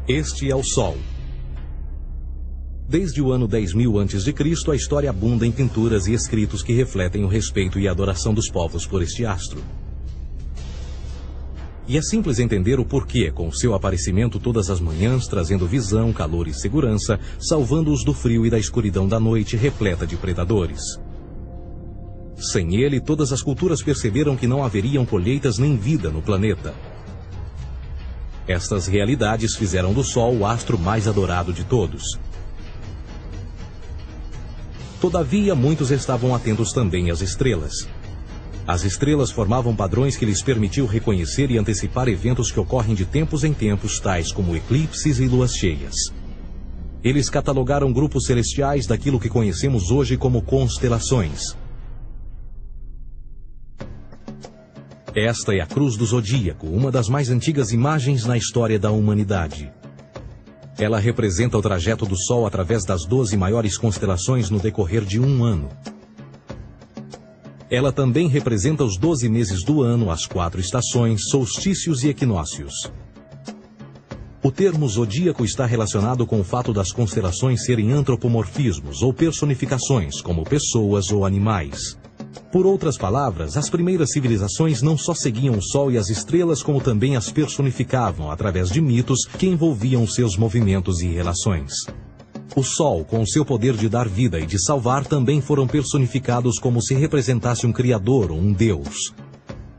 Este é o Sol. Desde o ano 10.000 a.C., a história abunda em pinturas e escritos que refletem o respeito e a adoração dos povos por este astro. E é simples entender o porquê, com seu aparecimento todas as manhãs, trazendo visão, calor e segurança, salvando-os do frio e da escuridão da noite repleta de predadores. Sem ele, todas as culturas perceberam que não haveriam colheitas nem vida no planeta. Estas realidades fizeram do Sol o astro mais adorado de todos. Todavia, muitos estavam atentos também às estrelas. As estrelas formavam padrões que lhes permitiam reconhecer e antecipar eventos que ocorrem de tempos em tempos, tais como eclipses e luas cheias. Eles catalogaram grupos celestiais daquilo que conhecemos hoje como constelações. Esta é a Cruz do Zodíaco, uma das mais antigas imagens na história da humanidade. Ela representa o trajeto do Sol através das 12 maiores constelações no decorrer de um ano. Ela também representa os 12 meses do ano, as 4 estações, solstícios e equinócios. O termo zodíaco está relacionado com o fato das constelações serem antropomorfismos ou personificações, como pessoas ou animais. Por outras palavras, as primeiras civilizações não só seguiam o Sol e as estrelas, como também as personificavam através de mitos que envolviam seus movimentos e relações. O Sol, com seu poder de dar vida e de salvar, também foram personificados como se representasse um Criador ou um Deus.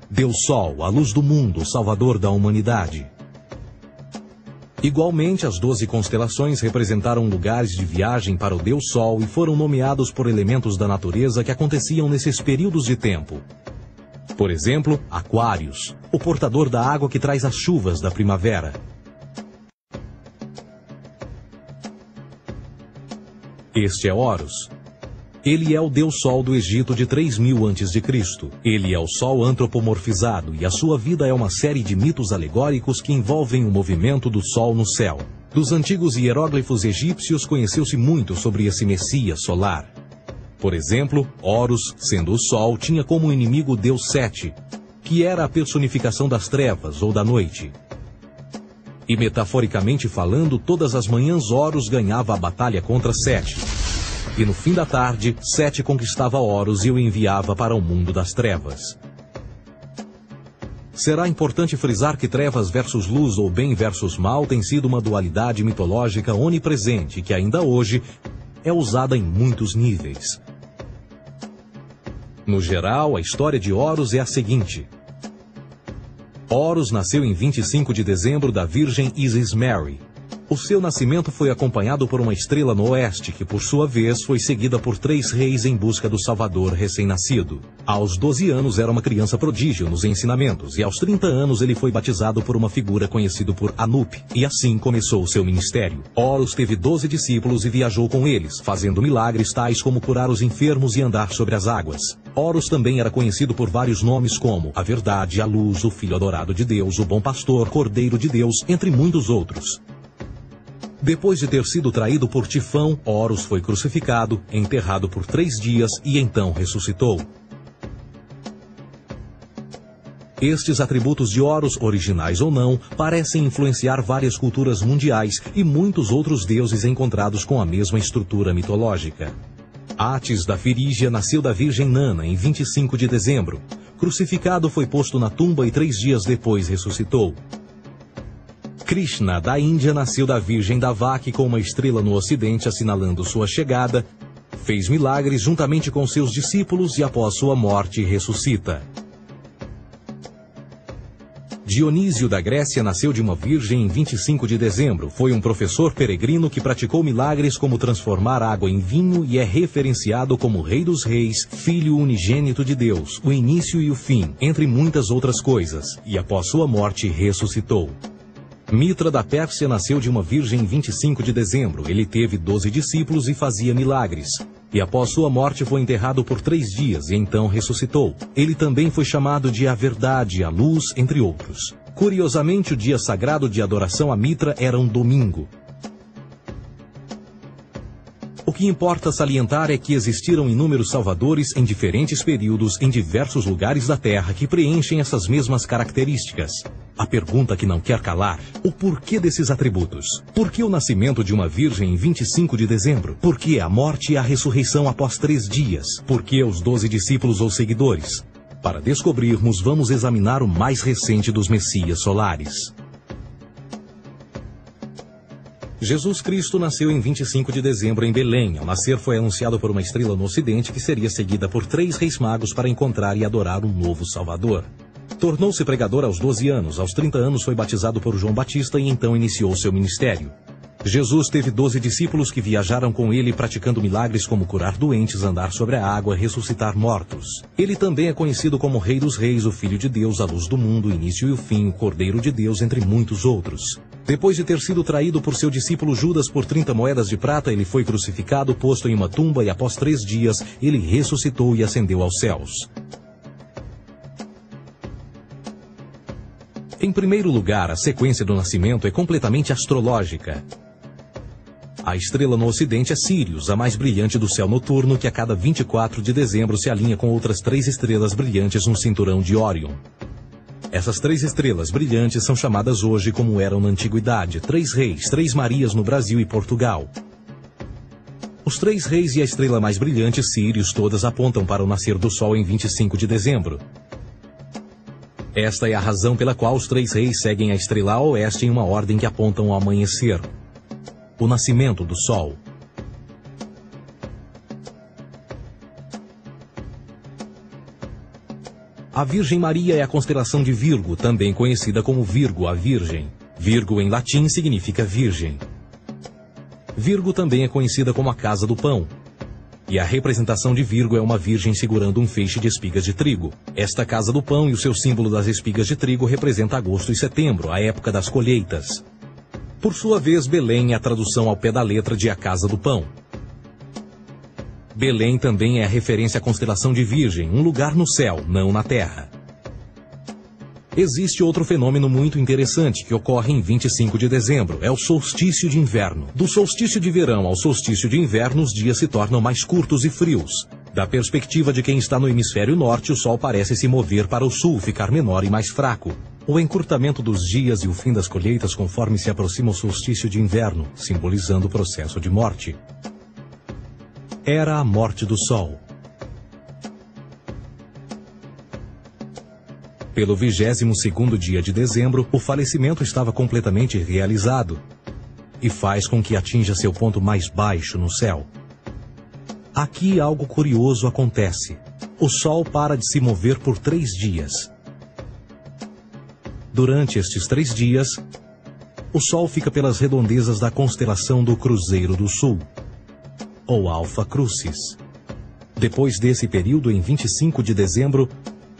Deus Sol, a luz do mundo, o Salvador da humanidade. Igualmente, as 12 constelações representaram lugares de viagem para o Deus Sol e foram nomeados por elementos da natureza que aconteciam nesses períodos de tempo. Por exemplo, Aquários, o portador da água que traz as chuvas da primavera. Este é Horus. Ele é o Deus Sol do Egito de 3.000 a.C. Ele é o Sol antropomorfizado e a sua vida é uma série de mitos alegóricos que envolvem o movimento do Sol no céu. Dos antigos hieróglifos egípcios conheceu-se muito sobre esse Messias solar. Por exemplo, Horus, sendo o Sol, tinha como inimigo o Deus Sete, que era a personificação das trevas ou da noite. E metaforicamente falando, todas as manhãs Horus ganhava a batalha contra Sete. E no fim da tarde, Sete conquistava Horus e o enviava para o mundo das trevas. Será importante frisar que trevas versus luz ou bem versus mal tem sido uma dualidade mitológica onipresente que ainda hoje é usada em muitos níveis. No geral, a história de Horus é a seguinte. Horus nasceu em 25 de dezembro da Virgem Isis Mary. O seu nascimento foi acompanhado por uma estrela no oeste, que por sua vez foi seguida por 3 reis em busca do Salvador recém-nascido. Aos 12 anos era uma criança prodígio nos ensinamentos, e aos 30 anos ele foi batizado por uma figura conhecida por Anup, e assim começou o seu ministério. Horus teve 12 discípulos e viajou com eles, fazendo milagres tais como curar os enfermos e andar sobre as águas. Horus também era conhecido por vários nomes como a Verdade, a Luz, o Filho Adorado de Deus, o Bom Pastor, Cordeiro de Deus, entre muitos outros. Depois de ter sido traído por Tifão, Horus foi crucificado, enterrado por 3 dias e então ressuscitou. Estes atributos de Horus, originais ou não, parecem influenciar várias culturas mundiais e muitos outros deuses encontrados com a mesma estrutura mitológica. Atis da Firígia nasceu da Virgem Nana em 25 de dezembro. Crucificado, foi posto na tumba e 3 dias depois ressuscitou. Krishna, da Índia, nasceu da Virgem Davaki com uma estrela no ocidente assinalando sua chegada, fez milagres juntamente com seus discípulos e após sua morte ressuscita. Dionísio da Grécia nasceu de uma virgem em 25 de dezembro. Foi um professor peregrino que praticou milagres como transformar água em vinho e é referenciado como Rei dos Reis, Filho unigênito de Deus, o início e o fim, entre muitas outras coisas, e após sua morte ressuscitou. Mitra da Pérsia nasceu de uma virgem em 25 de dezembro. Ele teve 12 discípulos e fazia milagres. E após sua morte foi enterrado por 3 dias e então ressuscitou. Ele também foi chamado de a Verdade, a Luz, entre outros. Curiosamente, o dia sagrado de adoração a Mitra era um domingo. O que importa salientar é que existiram inúmeros salvadores em diferentes períodos em diversos lugares da Terra que preenchem essas mesmas características. A pergunta que não quer calar: o porquê desses atributos? Por que o nascimento de uma virgem em 25 de dezembro? Por que a morte e a ressurreição após 3 dias? Por que os 12 discípulos ou seguidores? Para descobrirmos, vamos examinar o mais recente dos Messias solares. Jesus Cristo nasceu em 25 de dezembro em Belém. Ao nascer foi anunciado por uma estrela no ocidente que seria seguida por 3 reis magos para encontrar e adorar um novo Salvador. Tornou-se pregador aos 12 anos. Aos 30 anos foi batizado por João Batista e então iniciou seu ministério. Jesus teve 12 discípulos que viajaram com ele praticando milagres como curar doentes, andar sobre a água, ressuscitar mortos. Ele também é conhecido como Rei dos Reis, o Filho de Deus, a luz do mundo, o início e o fim, o Cordeiro de Deus, entre muitos outros. Depois de ter sido traído por seu discípulo Judas por 30 moedas de prata, ele foi crucificado, posto em uma tumba e após 3 dias ele ressuscitou e ascendeu aos céus. Em primeiro lugar, a sequência do nascimento é completamente astrológica. A estrela no ocidente é Sírius, a mais brilhante do céu noturno, que a cada 24 de dezembro se alinha com outras 3 estrelas brilhantes no cinturão de Órion. Essas 3 estrelas brilhantes são chamadas hoje, como eram na antiguidade, 3 reis, 3 Marias no Brasil e Portugal. Os 3 reis e a estrela mais brilhante, Sírius, todas apontam para o nascer do Sol em 25 de dezembro. Esta é a razão pela qual os 3 reis seguem a estrela a oeste em uma ordem que apontam ao amanhecer. O nascimento do Sol. A Virgem Maria é a constelação de Virgo, também conhecida como Virgo, a Virgem. Virgo em latim significa virgem. Virgo também é conhecida como a casa do pão. E a representação de Virgo é uma virgem segurando um feixe de espigas de trigo. Esta casa do pão e o seu símbolo das espigas de trigo representa agosto e setembro, a época das colheitas. Por sua vez, Belém é a tradução ao pé da letra de a casa do pão. Belém também é a referência à constelação de Virgem, um lugar no céu, não na terra. Existe outro fenômeno muito interessante que ocorre em 25 de dezembro, é o solstício de inverno. Do solstício de verão ao solstício de inverno, os dias se tornam mais curtos e frios. Da perspectiva de quem está no hemisfério norte, o Sol parece se mover para o sul, ficar menor e mais fraco. O encurtamento dos dias e o fim das colheitas conforme se aproxima o solstício de inverno, simbolizando o processo de morte. Era a morte do Sol. Pelo 22º dia de dezembro, o falecimento estava completamente realizado e faz com que atinja seu ponto mais baixo no céu. Aqui algo curioso acontece. O Sol para de se mover por 3 dias. Durante estes 3 dias, o Sol fica pelas redondezas da constelação do Cruzeiro do Sul, ou Alfa Crucis. Depois desse período, em 25 de dezembro,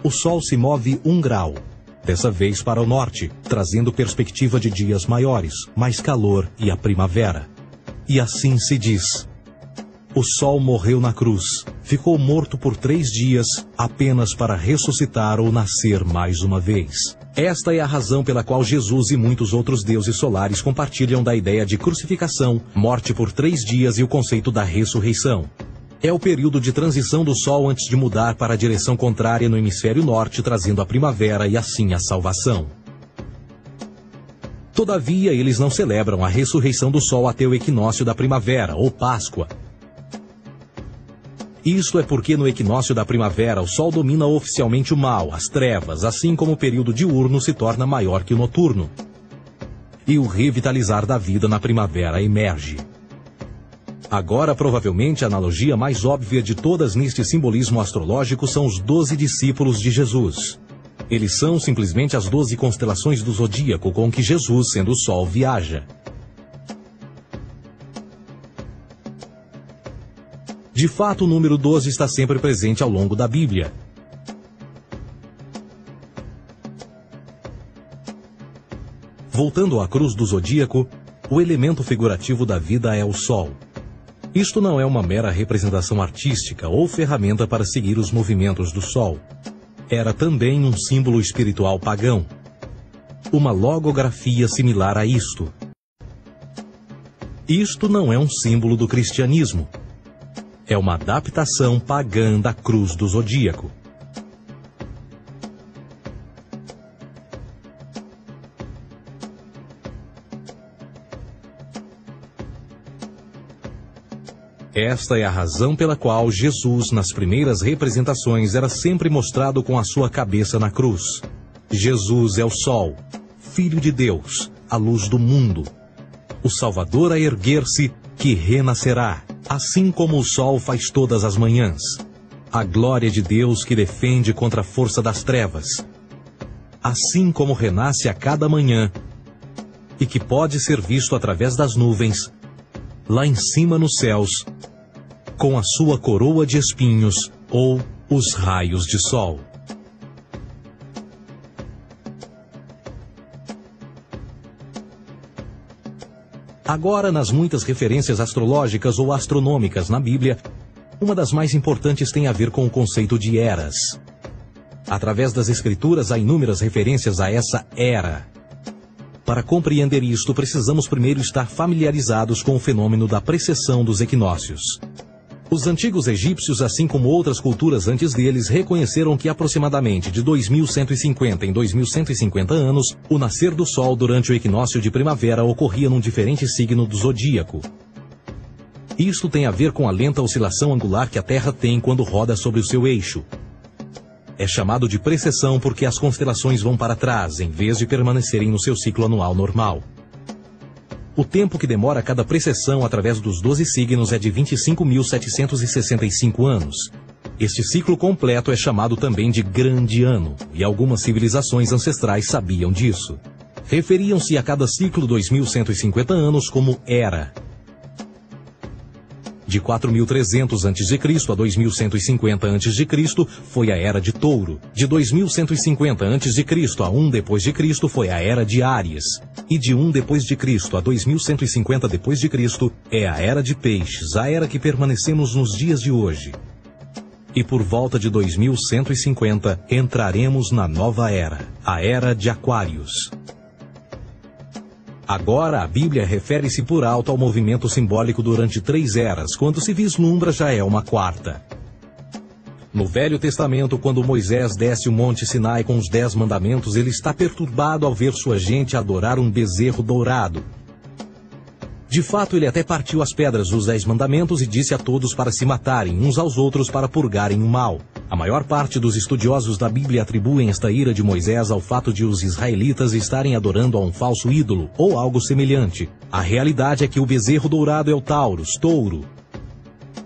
o Sol se move 1 grau, dessa vez para o norte, trazendo perspectiva de dias maiores, mais calor e a primavera. E assim se diz: o Sol morreu na cruz, ficou morto por 3 dias, apenas para ressuscitar ou nascer mais uma vez. Esta é a razão pela qual Jesus e muitos outros deuses solares compartilham da ideia de crucificação, morte por 3 dias e o conceito da ressurreição. É o período de transição do Sol antes de mudar para a direção contrária no hemisfério norte, trazendo a primavera e assim a salvação. Todavia, eles não celebram a ressurreição do Sol até o equinócio da primavera, ou Páscoa. Isso é porque no equinócio da primavera o Sol domina oficialmente o mal, as trevas, assim como o período diurno se torna maior que o noturno. E o revitalizar da vida na primavera emerge. Agora, provavelmente, a analogia mais óbvia de todas neste simbolismo astrológico são os 12 discípulos de Jesus. Eles são simplesmente as 12 constelações do zodíaco com que Jesus, sendo o Sol, viaja. De fato, o número 12 está sempre presente ao longo da Bíblia. Voltando à cruz do zodíaco, o elemento figurativo da vida é o Sol. Isto não é uma mera representação artística ou ferramenta para seguir os movimentos do Sol. Era também um símbolo espiritual pagão. Uma logografia similar a isto. Isto não é um símbolo do cristianismo. É uma adaptação pagã da cruz do zodíaco. Esta é a razão pela qual Jesus, nas primeiras representações, era sempre mostrado com a sua cabeça na cruz. Jesus é o Sol, Filho de Deus, a luz do mundo. O Salvador a erguer-se, que renascerá, assim como o sol faz todas as manhãs. A glória de Deus que defende contra a força das trevas. Assim como renasce a cada manhã, e que pode ser visto através das nuvens, lá em cima nos céus, com a sua coroa de espinhos ou os raios de sol. Agora, nas muitas referências astrológicas ou astronômicas na Bíblia, uma das mais importantes tem a ver com o conceito de eras. Através das Escrituras há inúmeras referências a essa era. Para compreender isto, precisamos primeiro estar familiarizados com o fenômeno da precessão dos equinócios. Os antigos egípcios, assim como outras culturas antes deles, reconheceram que aproximadamente de 2150 em 2150 anos, o nascer do Sol durante o equinócio de primavera ocorria num diferente signo do zodíaco. Isto tem a ver com a lenta oscilação angular que a Terra tem quando roda sobre o seu eixo. É chamado de precessão porque as constelações vão para trás, em vez de permanecerem no seu ciclo anual normal. O tempo que demora cada precessão através dos 12 signos é de 25.765 anos. Este ciclo completo é chamado também de Grande Ano, e algumas civilizações ancestrais sabiam disso. Referiam-se a cada ciclo 2.150 anos como Era. De 4.300 a.C. a 2.150 a.C. foi a Era de Touro. De 2.150 a.C. a 1 d.C. foi a Era de Áries. E de 1 d.C. a 2.150 d.C. é a Era de Peixes, a era que permanecemos nos dias de hoje. E por volta de 2150 entraremos na nova era, a Era de Aquários. Agora, a Bíblia refere-se por alto ao movimento simbólico durante 3 eras, quando se vislumbra já é uma quarta. No Velho Testamento, quando Moisés desce o Monte Sinai com os 10 mandamentos, ele está perturbado ao ver sua gente adorar um bezerro dourado. De fato, ele até partiu as pedras dos 10 mandamentos e disse a todos para se matarem uns aos outros para purgarem o mal. A maior parte dos estudiosos da Bíblia atribuem esta ira de Moisés ao fato de os israelitas estarem adorando a um falso ídolo, ou algo semelhante. A realidade é que o bezerro dourado é o Taurus, touro.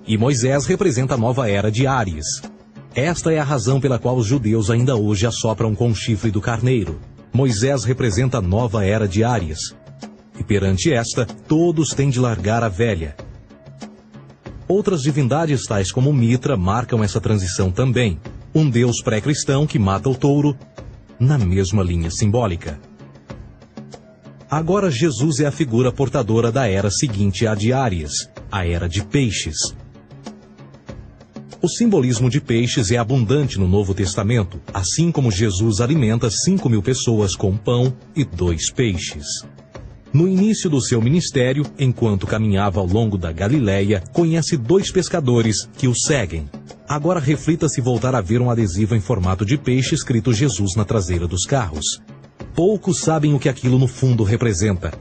E Moisés representa a nova era de Áries. Esta é a razão pela qual os judeus ainda hoje assopram com o chifre do carneiro. Moisés representa a nova era de Áries. E perante esta, todos têm de largar a velha. Outras divindades, tais como Mitra, marcam essa transição também. Um deus pré-cristão que mata o touro, na mesma linha simbólica. Agora Jesus é a figura portadora da era seguinte à de Áries, a era de Peixes. O simbolismo de peixes é abundante no Novo Testamento, assim como Jesus alimenta 5.000 pessoas com pão e 2 peixes. No início do seu ministério, enquanto caminhava ao longo da Galileia, conhece 2 pescadores que o seguem. Agora reflita se voltar a ver um adesivo em formato de peixe escrito Jesus na traseira dos carros. Poucos sabem o que aquilo no fundo representa.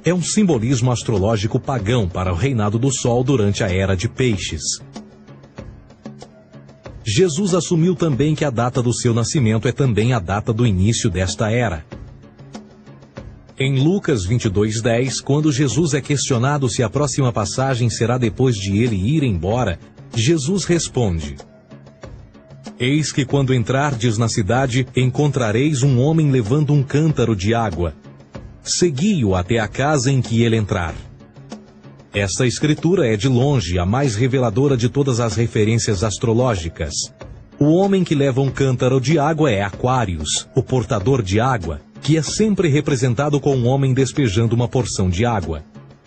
É um simbolismo astrológico pagão para o reinado do Sol durante a Era de Peixes. Jesus assumiu também que a data do seu nascimento é também a data do início desta era. Em Lucas 22:10, quando Jesus é questionado se a próxima passagem será depois de ele ir embora, Jesus responde: Eis que quando entrardes na cidade, encontrareis um homem levando um cântaro de água. Segui-o até a casa em que ele entrar. Esta escritura é de longe a mais reveladora de todas as referências astrológicas. O homem que leva um cântaro de água é Aquários, o portador de água, que é sempre representado com um homem despejando uma porção de água.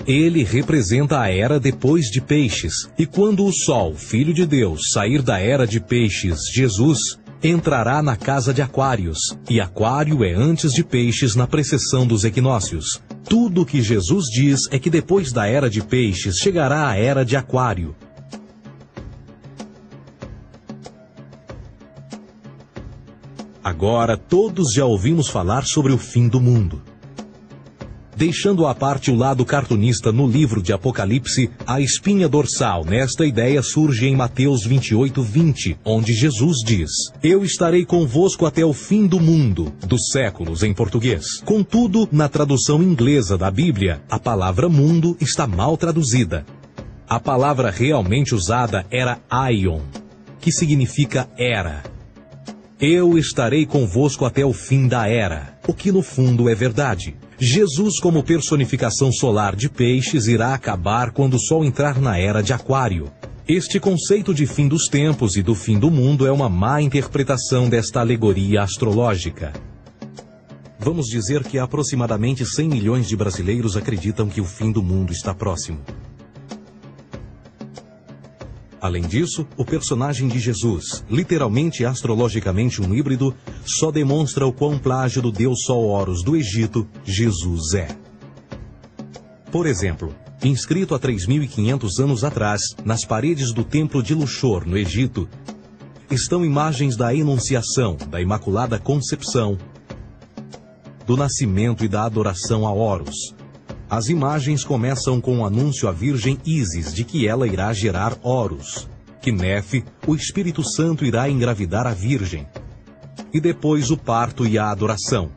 Ele representa a era depois de Peixes, e quando o Sol, Filho de Deus, sair da era de Peixes, Jesus, entrará na casa de Aquários, e Aquário é antes de Peixes na precessão dos equinócios. Tudo o que Jesus diz é que depois da era de Peixes chegará a era de Aquário. Agora todos já ouvimos falar sobre o fim do mundo. Deixando à parte o lado cartunista no livro de Apocalipse, a espinha dorsal nesta ideia surge em Mateus 28:20, onde Jesus diz: Eu estarei convosco até o fim do mundo, dos séculos em português. Contudo, na tradução inglesa da Bíblia, a palavra mundo está mal traduzida. A palavra realmente usada era aion, que significa era. Eu estarei convosco até o fim da era, o que no fundo é verdade. Jesus, como personificação solar de peixes, irá acabar quando o Sol entrar na era de Aquário. Este conceito de fim dos tempos e do fim do mundo é uma má interpretação desta alegoria astrológica. Vamos dizer que aproximadamente 100 milhões de brasileiros acreditam que o fim do mundo está próximo. Além disso, o personagem de Jesus, literalmente e astrologicamente um híbrido, só demonstra o quão plágio do deus Sol Horus do Egito, Jesus é. Por exemplo, inscrito há 3.500 anos atrás, nas paredes do templo de Luxor, no Egito, estão imagens da Enunciação, da Imaculada Concepção, do nascimento e da adoração a Horus. As imagens começam com o anúncio à Virgem Ísis de que ela irá gerar Horus, que Nefe, o Espírito Santo, irá engravidar a Virgem, e depois o parto e a adoração,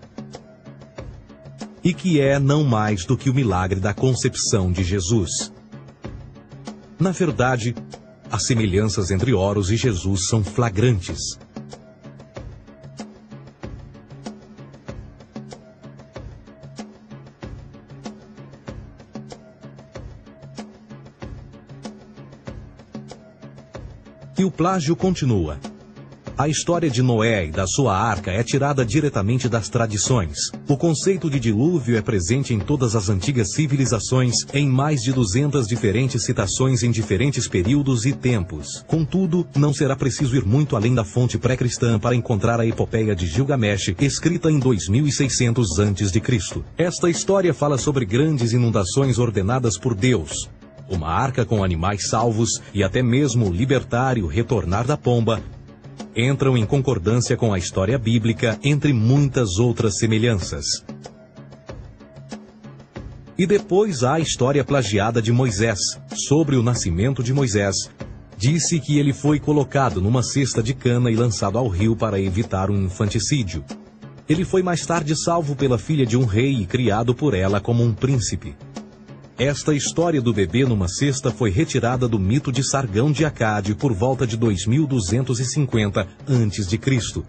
e que é não mais do que o milagre da concepção de Jesus. Na verdade, as semelhanças entre Horus e Jesus são flagrantes. E o plágio continua. A história de Noé e da sua arca é tirada diretamente das tradições. O conceito de dilúvio é presente em todas as antigas civilizações, em mais de 200 diferentes citações em diferentes períodos e tempos. Contudo, não será preciso ir muito além da fonte pré-cristã para encontrar a epopeia de Gilgamesh, escrita em 2600 a.C. Esta história fala sobre grandes inundações ordenadas por Deus, uma arca com animais salvos e até mesmo o libertário retornar da pomba, entram em concordância com a história bíblica, entre muitas outras semelhanças. E depois há a história plagiada de Moisés. Sobre o nascimento de Moisés, disse que ele foi colocado numa cesta de cana e lançado ao rio para evitar um infanticídio. Ele foi mais tarde salvo pela filha de um rei e criado por ela como um príncipe. Esta história do bebê numa cesta foi retirada do mito de Sargão de Acade por volta de 2250 a.C.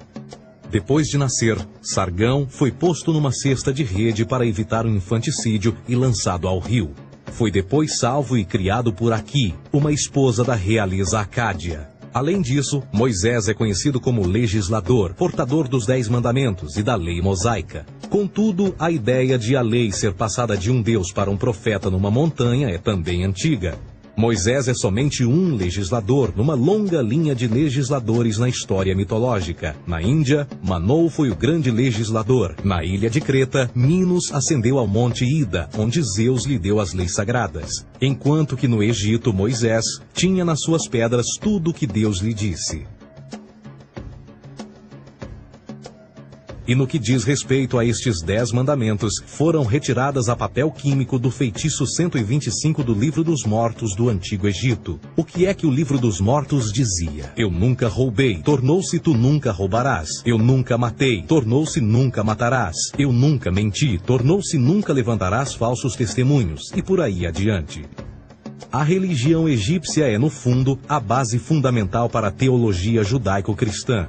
Depois de nascer, Sargão foi posto numa cesta de rede para evitar um infanticídio e lançado ao rio. Foi depois salvo e criado por Aqui, uma esposa da realeza acádia. Além disso, Moisés é conhecido como legislador, portador dos 10 mandamentos e da lei mosaica. Contudo, a ideia de a lei ser passada de um deus para um profeta numa montanha é também antiga. Moisés é somente um legislador numa longa linha de legisladores na história mitológica. Na Índia, Manou foi o grande legislador. Na ilha de Creta, Minos ascendeu ao monte Ida, onde Zeus lhe deu as leis sagradas. Enquanto que no Egito, Moisés tinha nas suas pedras tudo o que Deus lhe disse. E no que diz respeito a estes 10 mandamentos, foram retiradas a papel químico do feitiço 125 do Livro dos Mortos do Antigo Egito. O que é que o Livro dos Mortos dizia? Eu nunca roubei, tornou-se tu nunca roubarás. Eu nunca matei, tornou-se nunca matarás. Eu nunca menti, tornou-se nunca levantarás falsos testemunhos. E por aí adiante. A religião egípcia é, no fundo, a base fundamental para a teologia judaico-cristã.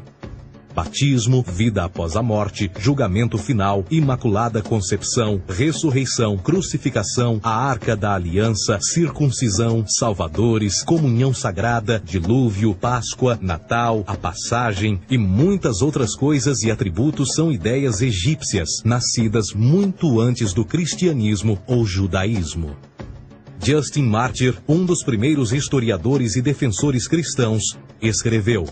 Batismo, vida após a morte, julgamento final, imaculada concepção, ressurreição, crucificação, a arca da aliança, circuncisão, salvadores, comunhão sagrada, dilúvio, Páscoa, Natal, a passagem e muitas outras coisas e atributos são ideias egípcias, nascidas muito antes do cristianismo ou judaísmo. Justin Martyr, um dos primeiros historiadores e defensores cristãos, escreveu: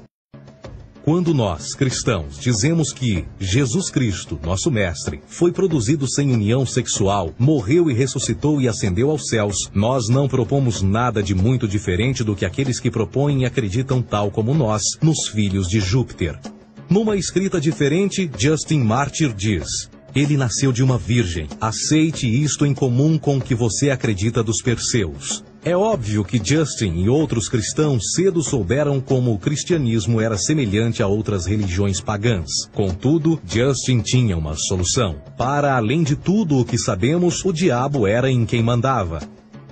quando nós, cristãos, dizemos que Jesus Cristo, nosso Mestre, foi produzido sem união sexual, morreu e ressuscitou e ascendeu aos céus, nós não propomos nada de muito diferente do que aqueles que propõem e acreditam tal como nós, nos filhos de Júpiter. Numa escrita diferente, Justin Martyr diz: ele nasceu de uma virgem. Aceite isto em comum com o que você acredita dos perseus. É óbvio que Justin e outros cristãos cedo souberam como o cristianismo era semelhante a outras religiões pagãs. Contudo, Justin tinha uma solução. Para além de tudo o que sabemos, o diabo era em quem mandava.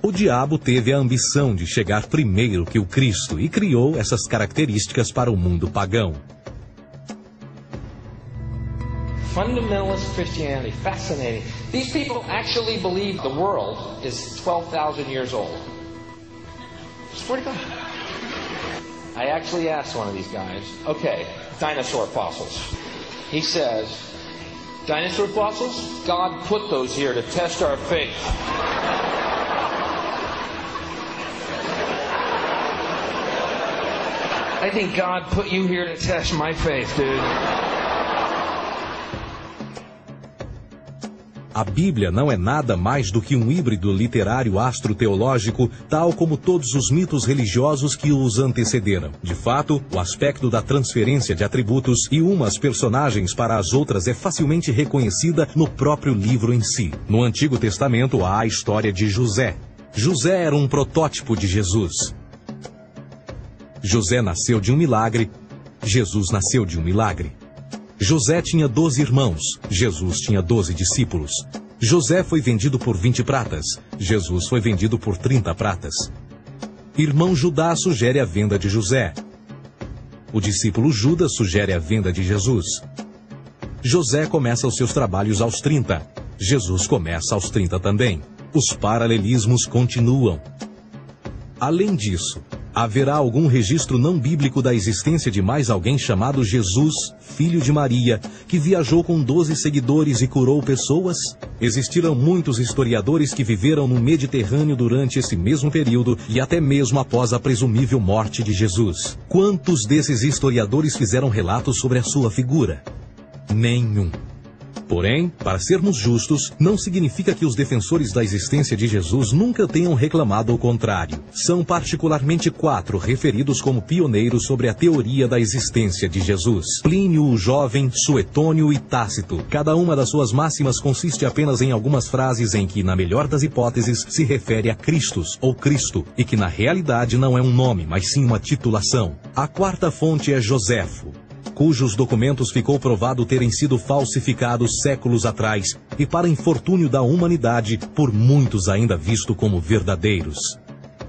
O diabo teve a ambição de chegar primeiro que o Cristo e criou essas características para o mundo pagão. Fundamentalist Christianity, fascinating. These people actually believe the world is 12,000 years old. Swear to God. I actually asked one of these guys, okay, dinosaur fossils. He says, dinosaur fossils? God put those here to test our faith. I think God put you here to test my faith, dude. A Bíblia não é nada mais do que um híbrido literário astroteológico, tal como todos os mitos religiosos que os antecederam. De fato, o aspecto da transferência de atributos e umas personagens para as outras é facilmente reconhecida no próprio livro em si. No Antigo Testamento há a história de José. José era um protótipo de Jesus. José nasceu de um milagre, Jesus nasceu de um milagre. José tinha 12 irmãos, Jesus tinha 12 discípulos. José foi vendido por 20 pratas, Jesus foi vendido por 30 pratas. Irmão Judá sugere a venda de José. O discípulo Judas sugere a venda de Jesus. José começa os seus trabalhos aos 30, Jesus começa aos 30 também. Os paralelismos continuam. Além disso, haverá algum registro não bíblico da existência de mais alguém chamado Jesus, filho de Maria, que viajou com 12 seguidores e curou pessoas? Existiram muitos historiadores que viveram no Mediterrâneo durante esse mesmo período e até mesmo após a presumível morte de Jesus. Quantos desses historiadores fizeram relatos sobre a sua figura? Nenhum. Porém, para sermos justos, não significa que os defensores da existência de Jesus nunca tenham reclamado o contrário. São particularmente 4 referidos como pioneiros sobre a teoria da existência de Jesus: Plínio o Jovem, Suetônio e Tácito. Cada uma das suas máximas consiste apenas em algumas frases em que, na melhor das hipóteses, se refere a Christus ou Cristo, e que na realidade não é um nome, mas sim uma titulação. A 4ª fonte é Joséfo, cujos documentos ficou provado terem sido falsificados séculos atrás e, para infortúnio da humanidade, por muitos ainda visto como verdadeiros.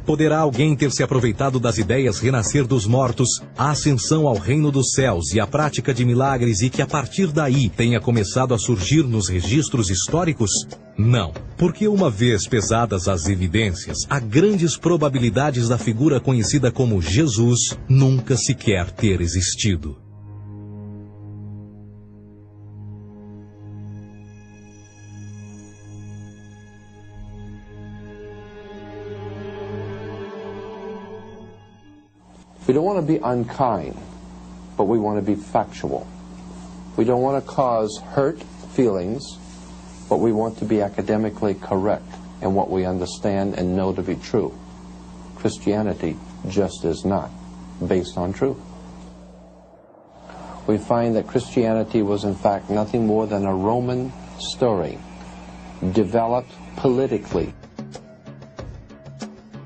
Poderá alguém ter se aproveitado das ideias renascer dos mortos, a ascensão ao reino dos céus e a prática de milagres e que a partir daí tenha começado a surgir nos registros históricos? Não, porque uma vez pesadas as evidências, há grandes probabilidades da figura conhecida como Jesus nunca sequer ter existido. We don't want to be unkind, but we want to be factual. We don't want to cause hurt feelings, but we want to be academically correct in what we understand and know to be true. Christianity just is not based on truth. We find that Christianity was in fact nothing more than a Roman story, developed politically.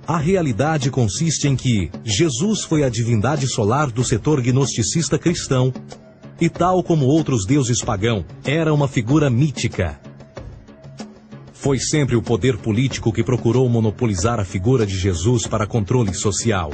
A realidade consiste em que Jesus foi a divindade solar do setor gnosticista cristão e, tal como outros deuses pagãos, era uma figura mítica. Foi sempre o poder político que procurou monopolizar a figura de Jesus para controle social.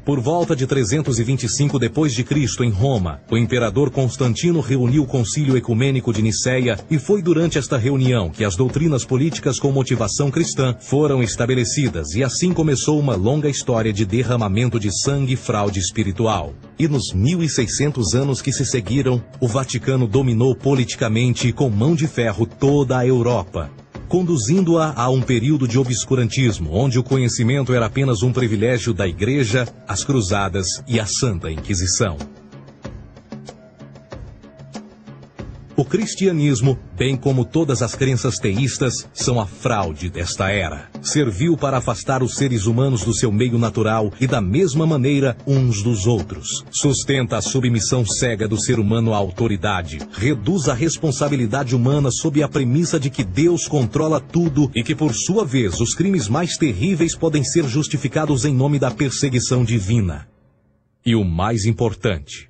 Por volta de 325 d.C., em Roma, o imperador Constantino reuniu o Concílio Ecumênico de Nicéia e foi durante esta reunião que as doutrinas políticas com motivação cristã foram estabelecidas e assim começou uma longa história de derramamento de sangue e fraude espiritual. E nos 1600 anos que se seguiram, o Vaticano dominou politicamente e com mão de ferro toda a Europa, conduzindo-a a um período de obscurantismo, onde o conhecimento era apenas um privilégio da Igreja, as Cruzadas e a Santa Inquisição. O cristianismo, bem como todas as crenças teístas, são a fraude desta era. Serviu para afastar os seres humanos do seu meio natural e da mesma maneira uns dos outros. Sustenta a submissão cega do ser humano à autoridade. Reduz a responsabilidade humana sob a premissa de que Deus controla tudo e que, por sua vez, os crimes mais terríveis podem ser justificados em nome da perseguição divina. E o mais importante,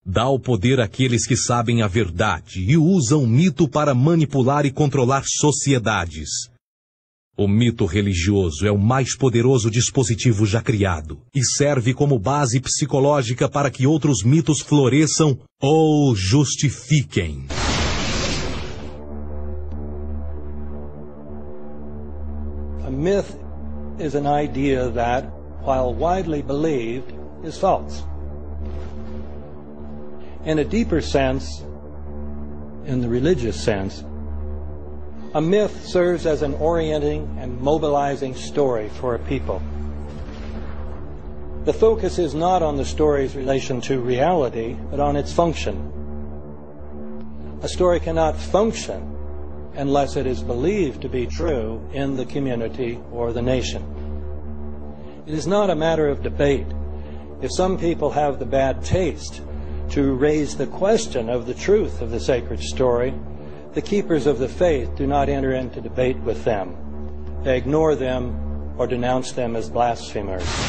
dá o poder àqueles que sabem a verdade e usam o mito para manipular e controlar sociedades. O mito religioso é o mais poderoso dispositivo já criado e serve como base psicológica para que outros mitos floresçam ou justifiquem. A myth is an idea that, while widely believed, is false. In a deeper sense, in the religious sense, a myth serves as an orienting and mobilizing story for a people. The focus is not on the story's relation to reality, but on its function. A story cannot function unless it is believed to be true in the community or the nation. It is not a matter of debate. If some people have the bad taste to raise the question of the truth of the sacred story, the keepers of the faith do not enter into debate with them. They ignore them or denounce them as blasphemers.